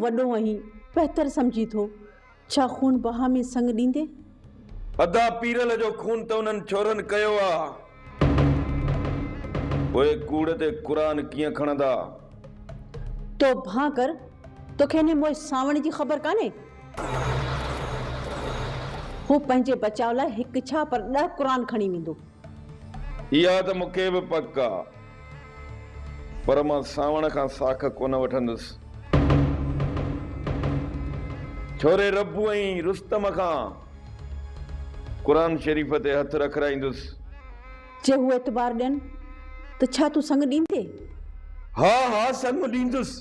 वडो वही बेहतर समझी थो छा खून बहा में संग दींदे अदा पीरल जो खून तो उन्हनि छोरन कयो आ ओए कूड़ ते कुरान किए खणदा तो भा कर तो खेने मोए सावण जी खबर काने हो पंहिंजे बचाव लाइ हिकु छा पर 10 कुरान खणी वेंदो इहा त मूंखे बि पक आ पर मां सावण खां साख कोन वठंदुसि छोरे रब्बू ऐं रुस्तम खां कुरान शरीफ़ ते हथ रखाईंदुसि जे हू एतबार ॾियनि त छा तूं संग ॾींदे हा संग ॾींदुसि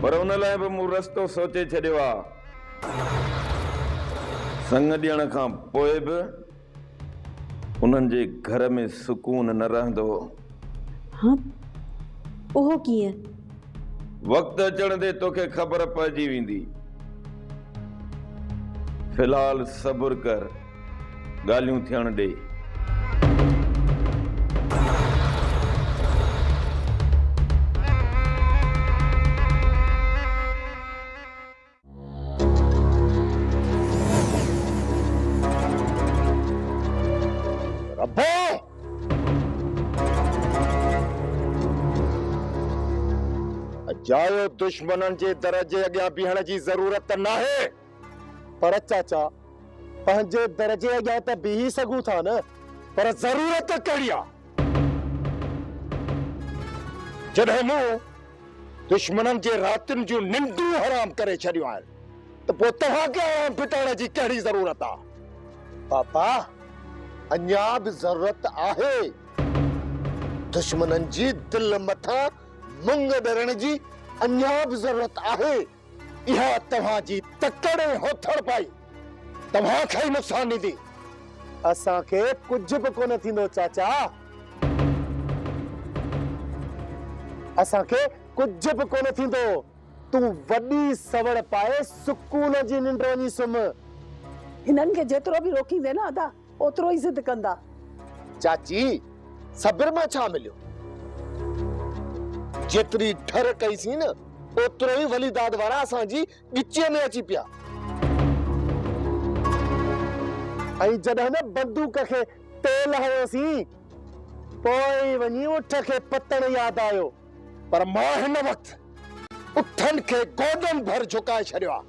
पर उन लाइ बि मूं रस्तो सोचे छॾियो आहे संग ॾियण खां पोइ बि उन्हनि जे घर में सुकून न रहंदो हाँ ओहो कीअं वक़्तु अचण ते तोखे ख़बर पइजी वेंदी फ़िलहाल सब्र कर ॻाल्हियूं थियण ॾे जायो दुश्मनन जे दरजे अॻियां बीहण जी ज़रूरत न आहे पर चाचा पंहिंजे दरजे अॻियां त बीही सघूं था न पर ज़रूरत कहिड़ी आहे जॾहिं मूं दुश्मनन जे रातिन जूं निंडूं हराम करे छॾियूं आहिनि त पोइ तव्हांखे आराम फिटाइण जी कहिड़ी ज़रूरत आहे पापा अञा बि ज़रूरत आहे दुश्मनन जी दिल मथां मुंग ॾरण जी अञा बि ज़रूरत आहे इहा तव्हांजी तकड़ होथड़ पाई तव्हांखे ई नुक़सान ॾींदी असांखे कुझु बि कोन थींदो चाचा असांखे कुझु बि कोन थींदो तूं वॾी सवड़ पाए सुकून जी निंड वञी सुम हिननि खे जेतिरो बि रोकींदे न अदा ओतिरो ई ज़िद कंदा चाची सब्र मां छा मिलियो जेतरी ठर कईसीं न ओतिरो ई वली दाद वारा असांजी गिचीअ में अची पिया ऐं जॾहिं न बंदूक खे तेल हयोसीं पोइ वञी उठ खे पतण यादि आयो पर मां हिन वक़्तु उठनि खे गोॾनि भर झुकाए छॾियो आहे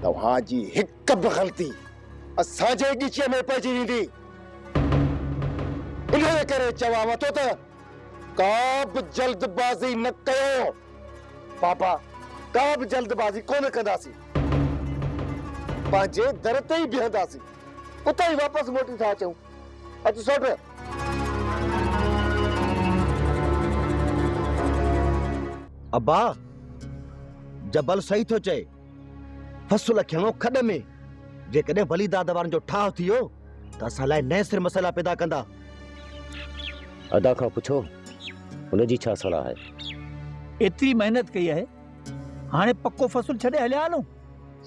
तव्हांजी हिकु बि ग़लती असांजे गिचीअ में पइजी वेंदी इन करे चवां थो त का बि जल्दबाज़ी न कयो पापा का बि जल्दबाज़ी कोन कंदासीं पंहिंजे दर ते ई बीहंदासीं उतां ई वापसि मोटी था अचूं अचु सोट अब्बा जबल सही थो चए फसुल खणो खॾ में जेकॾहिं वली दादवारनि जो ठाह थियो त असां लाइ नए सिर मसइला पैदा कंदा अदा खां पुछो उनजी छा सलाह है एतरी मेहनत कई है हाणे पक्को फसल छड़े हलिया हलूं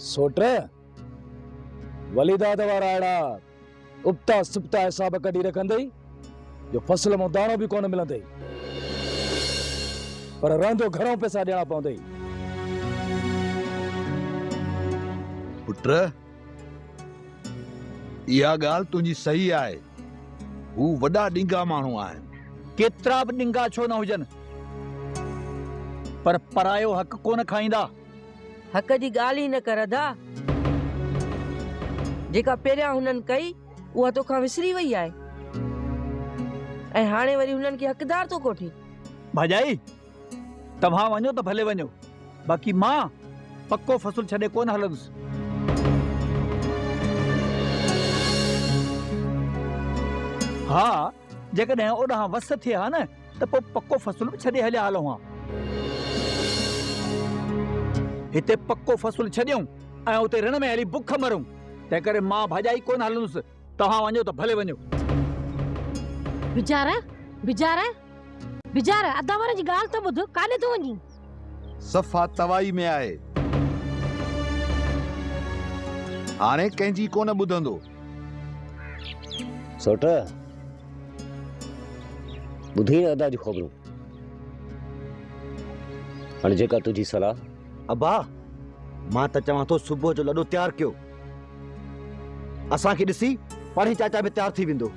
सोट वली दादवारा अड़ा उपता सुपता हिसाब कढी रखंदई जो फसल में दाणो भी कोन मिलंदई पर रहंदो घरों पैसा ॾियणा पवंदई पुत्र इहा ॻाल्हि तुंहिंजी सही आहे हू वॾा ॾींगा माण्हू आहिनि केतिरा बि ॾींगा छो न हुजनि पर परायो हक़ कोन खाईंदा हक़ जी ॻाल्हि ई न कर अदा जेका पहिरियां हुननि कई उहा तोखां विसरी वई आहे ऐं हाणे वरी हुननि खे हक़दार थो कोठी भाॼाई तव्हां वञो त भले वञो बाक़ी मां पक्को फसल छॾे कोन हलंदुसि हा जेकॾहिं ओॾां वस थिए हा न त पोइ पक्को फसल बि छॾे हलिया हलूं हा हिते पक्को फसल छॾियूं ऐं उते रण में हली बुख मरूं तंहिं करे मां भाॼाई कोन हलंदुसि तव्हां वञो त भले वञो बिचारा बिचारा बिचारा अदावार जी ॻाल्हि त ॿुध काॾे थो वञी सफ़ा तवाई में आहे हाणे कंहिंजी कोन ॿुधंदो सोट ॿुधी न अदा जी ख़बरूं हाणे जेका तुंहिंजी सलाह। अबा मां त चवां थो सुबुह जो लॾो तयारु कयो, असांखे ॾिसी पाणी चाचा बि तयारु थी वेंदो।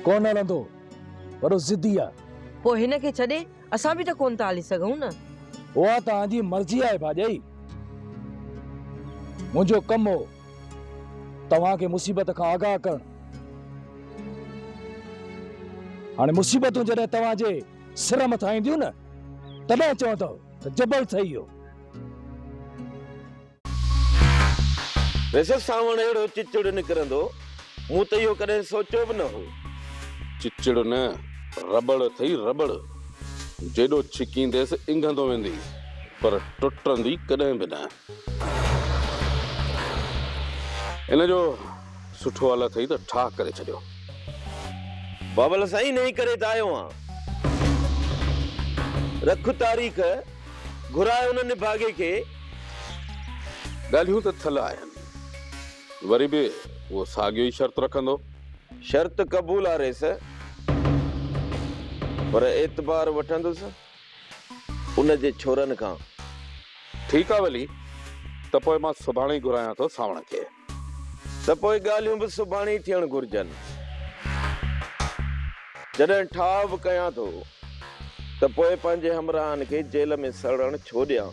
कोन हलंदो, वॾो ज़िदी आहे। पोइ हिन खे छॾे असां बि त कोन था हली सघूं न। उहा तव्हांजी मर्ज़ी आहे भाॼाई। मुंहिंजो कमु हो तव्हांखे मुसीबत खां आगाह करणु। हाणे मुसीबतूं जॾहिं तव्हांजे सिर मथां ईंदियूं न तॾहिं चवंदो त जबल ठही वियो। वैसे सावण अहिड़ो चिचड़ निकिरंदो, मूं त इहो कॾहिं सोचियो बि न हो। चिचड़ न, रबड़ थई रबड़, जेॾो छिकींदेसि इंघंदो वेंदी, पर टुटंदी कॾहिं बि न। इन जो सुठो हाल अथई त ठाह करे छॾियो। बाबल साईं नहीं करे त आयो आहियां। रख तारीख़, घुराए उन निभागे खे। ॻाल्हियूं त थल आहिनि, वरी बि उहो साॻियो ई शर्त रखंदो। शर्त क़बूल आहे रेस, पर एतबार वठंदुसि उन जे छोरनि खां। ठीकु आहे वली, त पोइ मां सुभाणे ई घुरायां थो सावण खे। त पोइ ॻाल्हियूं बि सुभाणे ई थियणु घुरिजनि। जॾहिं ठाह बि कयां थो त पोइ पंहिंजे हमराहनि खे जेल में सड़ण छो ॾियां।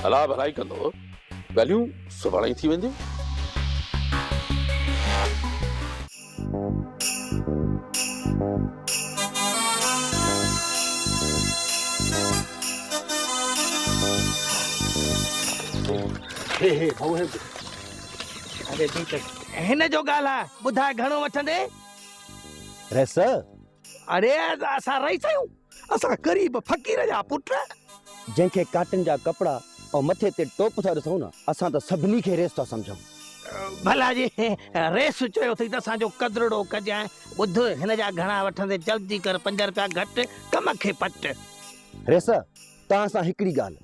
अला भलाई कंदो, ॻाल्हियूं सुभाणे ई थी वेंदियूं। अरे ठीक है, हिन जो ॻाल्हि आहे, ॿुधाए घणो वठंदे? रेस अरे असां रही सयूं, असां गरीब फ़कीर जा पुट। जंहिंखे काटन जा कपड़ा ऐं मथे ते टोप था ॾिसूं न, असां त सभिनी खे रेस था सम्झूं। भला जी रेस चयो अथई त असांजो कदड़ो कजांइ। ॿुध, हिन जा घणा वठंदे, जल्दी कर, 5 रुपया घटि, कम खे पट। रेस तव्हां सां हिकिड़ी ॻाल्हि,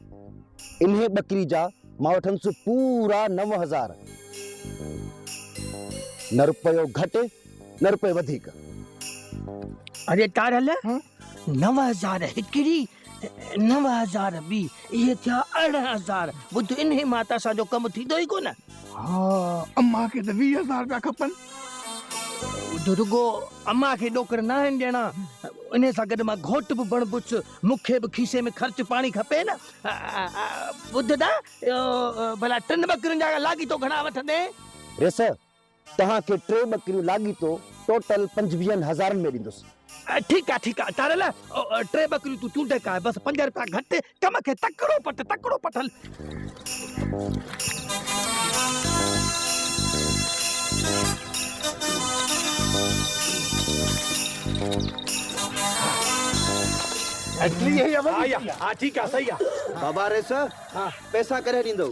इन्हे बकरी जा मां वठंदुसि पूरा 9000, न रुपयो घटि न रुपयो वधीक। अरे तारल, 9000 हिकिड़ी, 9000 ॿी, इहे थिया 18000। ॿुध, इन्हे मां त असांजो कमु थींदो ई कोन। हाँ, अम्मा खे त 20000 रुपया खपनि। ॿुध, रुगो अम्मा खे ॾोकर न आहिनि ॾियणा, इन सां गॾु मां घोट बि बणबुस, मूंखे बि खीसे में ख़र्च पाणी खपे न। ॿुध ना, भला 3 बकरियुनि जा लाॻीतो घणा वठंदे? रेस तव्हांखे 3 बकरियूं लाॻीतो टोटल 25000 में ॾींदुसि। ठीकु आहे तारल, 3 बकरियूं तूं चूंडे का, बसि 5 रुपया घटि, कम खे तकड़ो पट हल। हाँ ठीक है, सही है। बाबा रेस पैसा करे ॾींदो?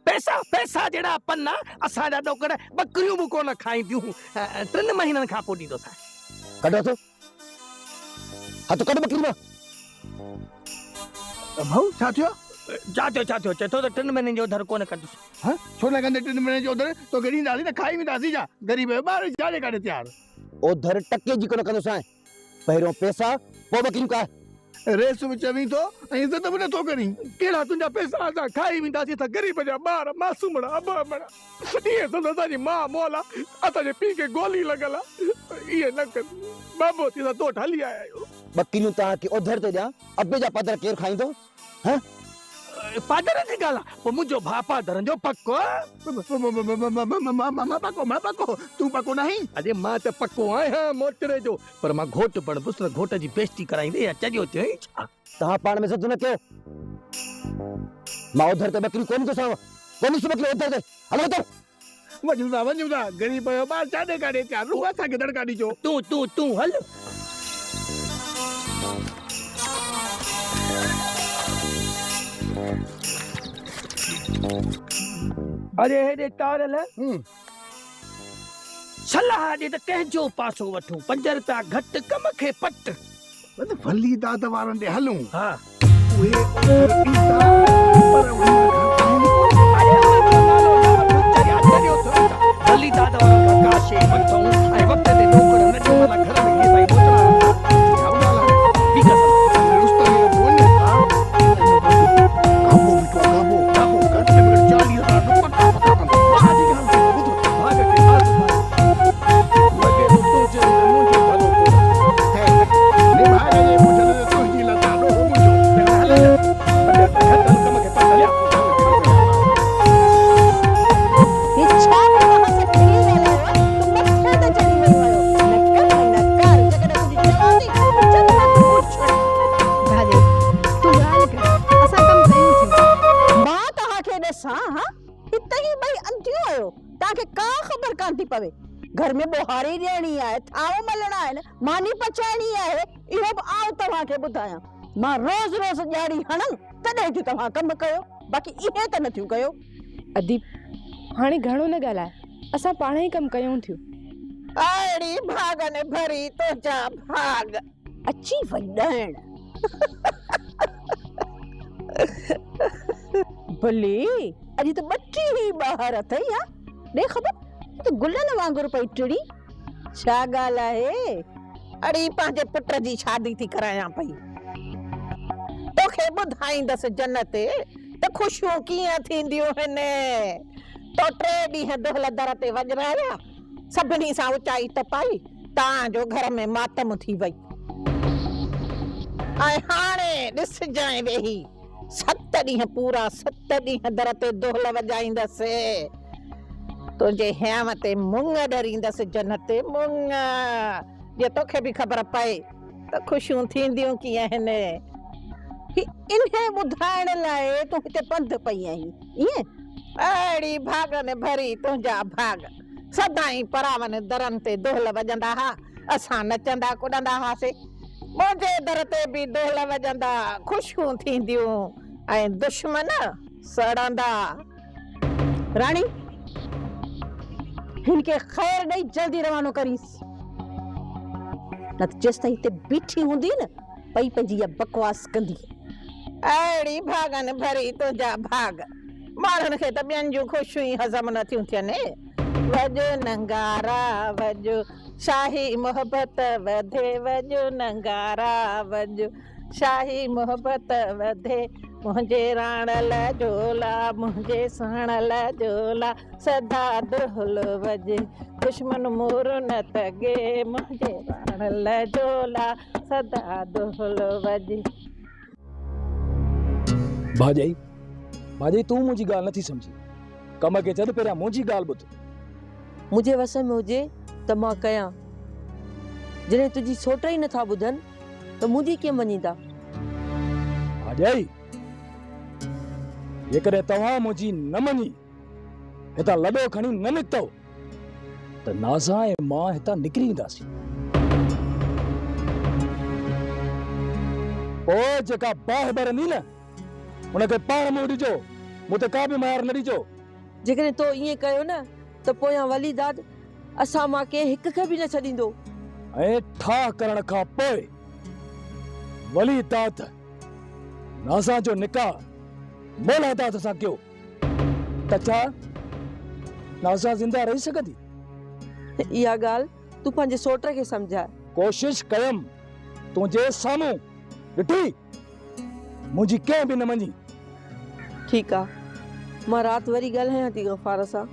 पैसा जड़ा पन्ना असांजा ॾोकर बकरियूं बि कोन खाईंदियूं। 3 महीननि खां पोइ ॾींदोसां। कढो तो, हाँ तो कढ बकरी मां। भाऊ छा थियो? चए थो त 3 महीननि जो उधर कोन कढुसि। हाँ, छो न कंदे 3 महीने जो उधर? तो गरीब दादी न खाई में दादी जा, गरीब है बाहर जाने काटे तैयार। उधर टके जी कोन कंदोसां, पहिरियों पैसा पोइ बकरियूं का। रेस में चवी तो इज्जत बि नथो करी। कहिड़ा तुंहिंजा पैसा असां खाई वेंदासीं त गरीब जा ॿार मासूम अबा इहे त असांजी माउ मौला, असांजे पीउ खे गोली लॻल आहे। इहे न कर बाबो, थी तो हली आया आहियो। बकरियूं तव्हांखे उधर ते ॾियां, अबे जा पदर केरु खाईंदो? हैं पादर जी ॻाल्हि आहे, पोइ मुंहिंजो भाउ पादरनि जो पको। मां पको, तूं पको नहीं? अरे मां त पको आहियां मोटरे जो, पर मां घोट बणबुस, घोट जी बेइज्जती कराईंदे या चॼो थियो ई छा। तव्हां पाण में सद न कयो। मां उधर ते बकरियूं कोन थो सां, कोन थी बकरी उधर ते। हलो उधर वञूं था, गरीब जो ॿार जाने काटे तैयार, रुॻो असांखे दड़का ॾिजो। तूं हल। अरे हेॾे तारल, सलाह ॾे त कंहिंजो पासो वठूं, 5 रुपया घटि, कम खे पट। भली दाद वारनि ॾे हलूं। हा, भली दाद वारनि खां काशे वठूं ऐं वक़्त ते नौकर न ॾियो, घर में ॾिसां हां हिते ई भई अंधियो आयो तव्हांखे का ख़बर कान थी पवे घर में ॿुहारी ॾियणी आहे थाव मलणा आहिनि मानी पचाइणी आहे इहो बि आउं तव्हांखे ॿुधायां मां रोज़ रोज़ ॾियारी हणनि तॾहिं थियूं तव्हां कमु कयो बाक़ी इहे त नथियूं कयो। अदीप हाणे घणो न ॻाल्हाए असां पाण ई कमु कयूं थियूं। अड़ी भागन भरी तुंहिंजा भाग अची वॾण भली अॼु त ॿटी ही ॿाहिरि अथई हा ॾे ख़बर त गुलनि वांगुरु पई टिड़ी छा ॻाल्हि आहे? अड़ी पंहिंजे पुट जी शादी थी करायां पई तोखे ॿुधाईंदसि जन्नत त ख़ुशियूं कीअं थींदियूं आहिनि तो 3 ॾींहं दोहल दर ते वॼराया सभिनी सां ऊचाई तपाई तव्हांजो घर में मातम थी वई ऐं हाणे ॾिसजांइ वेही 7 ॾींहं पूरा 7 ॾींहं दर ते दोहल वॼाईंदसि तुंहिंजे हियाम ते मुंग ॾरींदसि जन्नत मुंग जे तोखे बि ख़बर पए त ख़ुशियूं थींदियूं कीअं आहिनि इन्हे ॿुधाइण लाइ तूं हिते पंधु पई आहीं ईअं अहिड़ी भागन भरी तुंहिंजा भाग सदाई परावन दरनि ते दोहल वॼंदा हा असां नचंदा कुॾंदा हुआसीं मुंहिंजे दर ते बि दोहल वॼंदा ख़ुशियूं थींदियूं ऐं दुश्मन सड़ंदा। राणी हिनखे ख़ैर ॾेई जल्दी रवानो करीस न त जेसिताईं हिते बीठी हूंदी न पई पंहिंजी इहा बकवास कंदी अहिड़ी भागन भरी तुंहिंजा भाग माण्हुनि खे त ॿियनि जूं ख़ुशियूं ई हज़म नथियूं थियनि वॼ नंगारा वॼ शाही मोहबत वधे वॼ नंगारा वॼ शाही मोहबत वधे मुंहिंजे राणल झोला मुंहिंजे साणल झोला सदा दोहल वॼे दुश्मन मोर न तगे मुंहिंजे राणल झोला सदा दोहल वॼे। भाॼाई भाॼाई तूं मुंहिंजी ॻाल्हि नथी सम्झी कम खे छॾ पहिरियां मुंहिंजी ॻाल्हि ॿुध मुंहिंजे वस में हुजे त मां कयां जॾहिं तुंहिंजी सोट ई नथा ॿुधनि त मुंहिंजी कीअं मञींदा? भाॼाई जेकॾहिं तव्हां मुंहिंजी न मञी हितां लॾो खणी न निकितो त नाज़ा ऐं मां हितां निकिरी ईंदासीं पोइ जेका बाहि भरंदी न उनखे पाण मूं ॾिजो मूं ते का बि मार न ॾिजो। जेकॾहिं तो ईअं कयो न त पोयां वली दाद असां मां के हिक खे बि न छॾींदो ऐं ठाह करण खां पोइ वली दाद नाज़ा जो निकाह मौला दाद सां कयो त छा नाज़ा ज़िंदा रही सघंदी? इहा ॻाल्हि तूं पंहिंजे सोट खे सम्झाए कोशिश कयमि तुंहिंजे साम्हूं ॾिठी मुंहिंजी कंहिं बि न मञी। ठीकु आहे मां राति वरी ॻाल्हायां थी गफ़ार सां।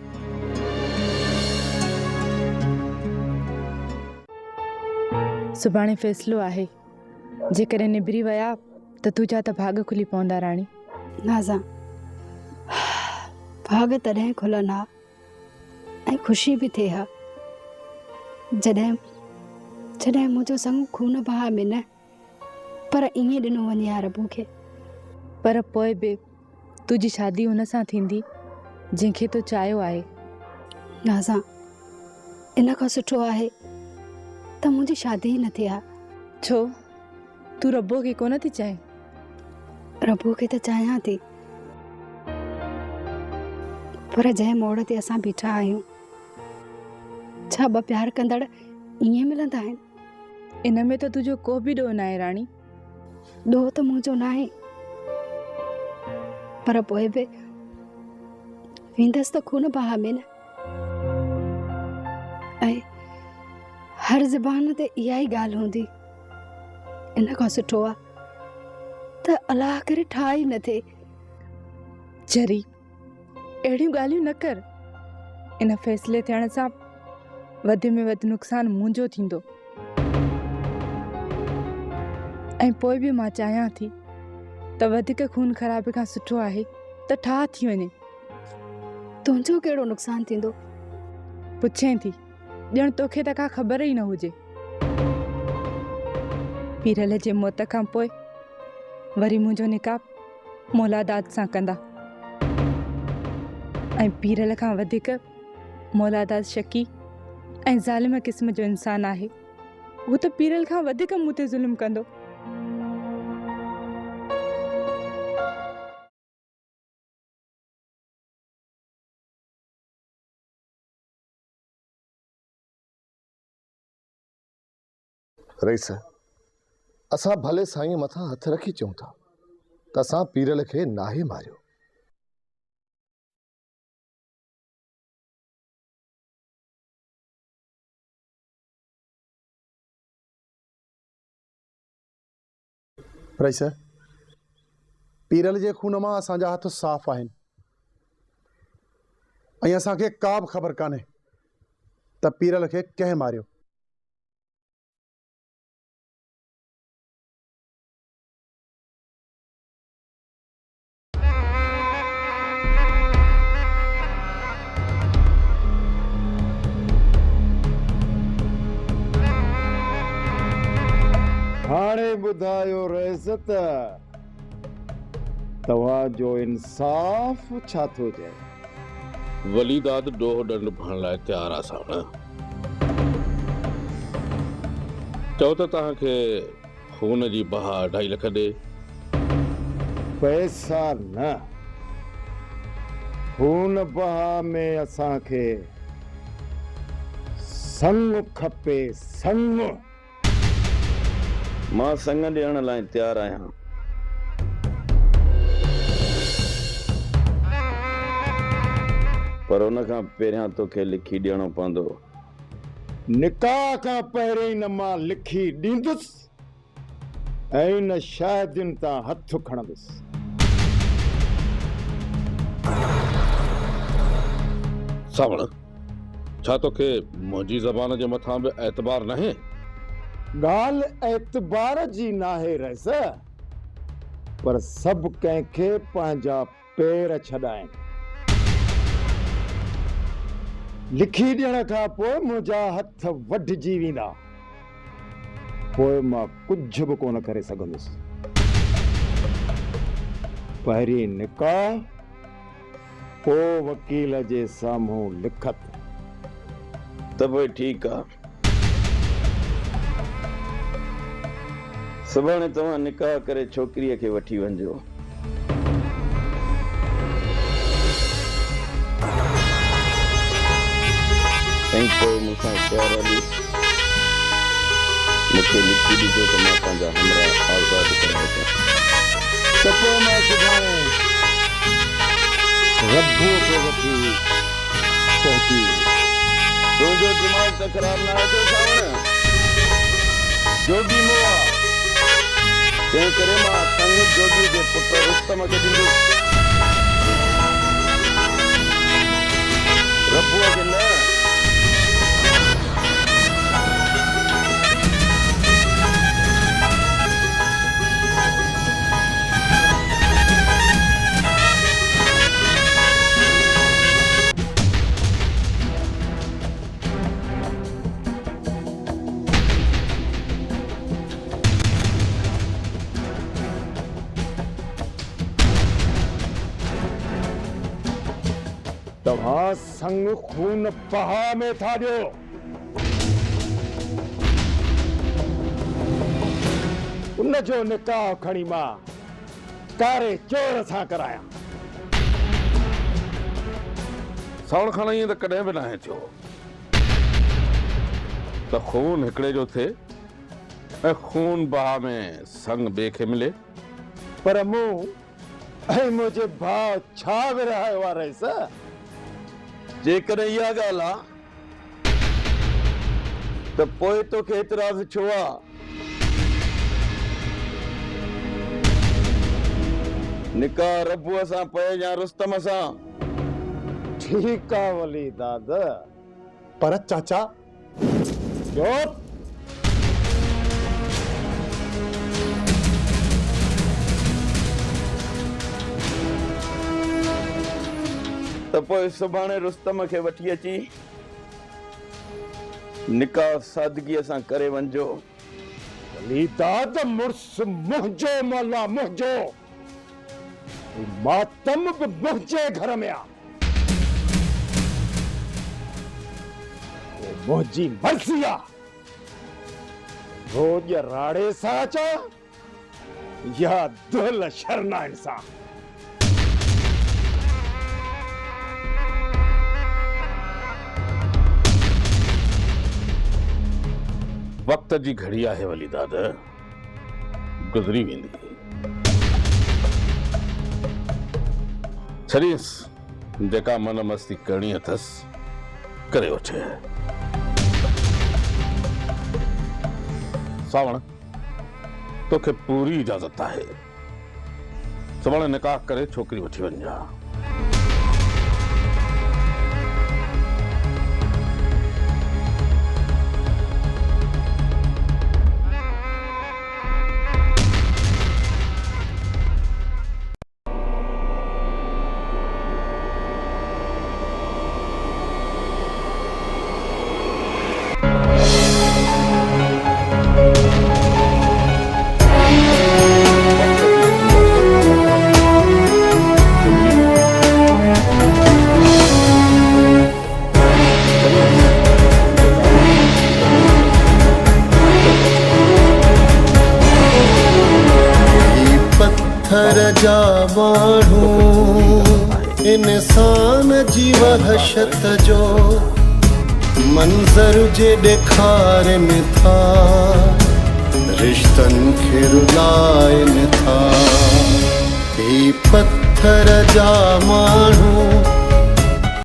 सुभाणे फ़ैसिलो आहे जेकॾहिं निबिरी विया त तुंहिंजा त भाग खुली पवंदा राणी। नाज़ा भाग तॾहिं खुलनि हा ऐं ख़ुशी बि थिए हा जॾहिं जॾहिं मुंहिंजो संग खून बहा में न पर ईअं ॾिनो वञे हा रबू खे। पर पोइ बि तुंहिंजी शादी हुन सां थींदी जंहिंखे तूं चाहियो आहे। नाज़ा इन खां सुठो आहे त मुंहिंजी शादी ई न थिए हा। छो तूं रबो खे कोन थी चाहे? रबू खे त चाहियां थी पर जंहिं मोड़ ते असां बीठा आहियूं छा ॿ प्यार कंदड़ ईअं मिलंदा आहिनि? इन में त तुंहिंजो को बि ॾोह न आहे राणी। ॾोह त मुंहिंजो न आहे पर पोइ बि वेंदसि त खून बहा में न ऐं हर ज़बान ते इहा ई ॻाल्हि हूंदी इन खां सुठो आहे त अलाह करे ठाह ई न थिए। जरी अहिड़ियूं ॻाल्हियूं न कर इन फ़ैसिले थियण सां वधि में वधि नुक़सानु मुंहिंजो थींदो ऐं पोइ बि मां चाहियां थी त वधीक खून ख़राबी खां सुठो आहे त ठाह थी वञे। तुंहिंजो कहिड़ो नुक़सानु थींदो? पुछें थी ॼण तोखे त का ख़बर ई न हुजे। पीरल जे मौत खां पोइ वरी मुंहिंजो निकाह मौला दाद सां कंदा ऐं पीरल खां वधीक मौलादात शकी ऐं ज़ालिम क़िस्म जो इंसानु आहे। उहो त पीरल खां वधीक मूं ते ज़ुल्म कंदो। रईस, असां भले साईं मथां हथ रखी चऊं था त असां पीरल खे नाहे मारियो। रईस, पीरल जे खून मां असांजा हथ साफ़ आहिनि ऐं असांखे का बि ख़बर कान्हे त पीरल खे कंहिं मारियो। हाणे ॿुधायो रईस, तव्हांजो इंसाफ़ छा थो चए? वलीदाद ॾोह ॾंड भरण लाइ तयारु आहे सावण। चओ त तव्हांखे खून जी बहा 2.5 लख ॾे। पैसा न, खून बहा में असांखे संग खपे, संग। मां संग ॾियण लाइ तयारु आहियां। पर उन खां पहिरियां तोखे लिखी ॾियणो पवंदो। निकाह खां पहिरीं न मां लिखी ॾींदुसि ऐं न शादियुनि तां हथ खणंदुसि। सावण, छा तोखे मुंहिंजी ज़बान जे मथां बि एतबार नाहे? ॻाल्हि एतबार जी नाहे रईस, पर सभु कंहिंखे पंहिंजा पेर छॾा आहिनि। लिखी ॾियण खां पोइ मुंहिंजा हथ वढिजी वेंदा, पोइ मां कुझु बि कोन करे सघंदुसि। पहिरीं निकाह, पोइ वकील जे साम्हूं लिखत। त पोइ ठीकु आहे, सुभाणे तव्हां निकाह करे छोकिरीअ खे वठी वञिजो। ऐं पोइ मूंसां प्यार हली मूंखे लिखी ॾिजो त मां पंहिंजा हमरा आज़ाद करे वठां। त पोइ मां सुभाणे रब्बू खे वठी पहुची। तुंहिंजो दिमाग़ त ख़राब न आहे छो सावण? जोगी मोआ, तंहिं करे मां संग जोगी जे पुट रुस्तम खे ॾींदुसि, रब्बूअ खे न। तव्हां संग खून बहा में था ॾियो। उन जो निकाह खणी मां कारे चोर सां करायां। सावण खान ईअं त कॾहिं बि नाहे थियो त खून हिकिड़े जो थिए ऐं खून बहा में संग ॿिए खे मिले। पर मूं ऐं मुंहिंजे भाउ छा विरहायो आहे रईस? जेकॾहिं इहा ॻाल्हि आहे त पोइ तोखे एतिराज़ छो आहे? निकाह रब्बूअ सां पए या रुस्तम सां? ठीकु आहे वली दाद, पर चाचा त पोइ सुभाणे रुस्तम खे वठी अची निकाह सादगीअ सां करे वञिजो। वली दाद, मुड़ुस मुंहिंजो मौला मुंहिंजो, मातम बि मुंहिंजे घर में आहे। मुंहिंजी मर्ज़ी आहे रोज राड़े सां अचां या दिल शरनाइन सां। वक्त जी घड़ी आहे वली दादा, गुज़री वेंदी। छॾीस जेका मन मस्ती करणी अथसि करे वठे। सावण तोखे पूरी इजाज़त आहे, सुभाणे निकाह करे छोकिरी वठी वञा। पत्थर जा माण्हू इंसान जी वहशत जो मंज़र जे ॾेखारनि था, रिश्तनि खे रुलाइनि था। ही पत्थर जा माण्हू